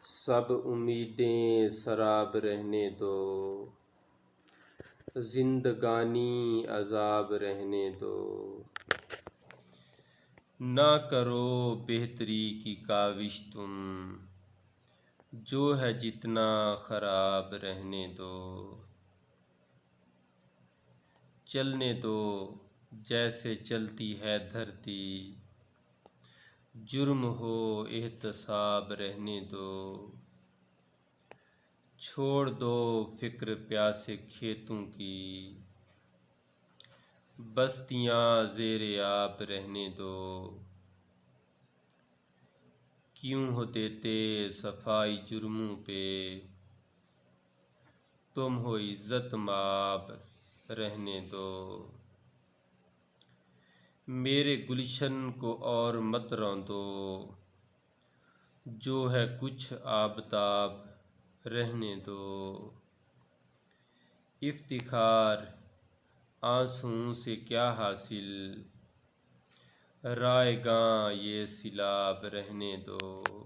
سب امیدیں سراب رہنے دو، زندگانی عذاب رہنے دو۔ نہ کرو بہتری کی کاوش تم، جو ہے جتنا خراب رہنے دو۔ چلنے دو جیسے چلتی ہے دھرتی، جرم ہو احتساب رہنے دو۔ چھوڑ دو فکر پیاسے کھیتوں کی، بستیاں زیر آب رہنے دو۔ کیوں ہو دیتے صفائی جرموں پہ، تم ہو عزت مآب رہنے دو۔ میرے گلشن کو اور مت روندو، جو ہے کچھ آبداب رہنے دو۔ افتخار آنسوؤں سے کیا حاصل، رائگاں یہ سیلاب رہنے دو۔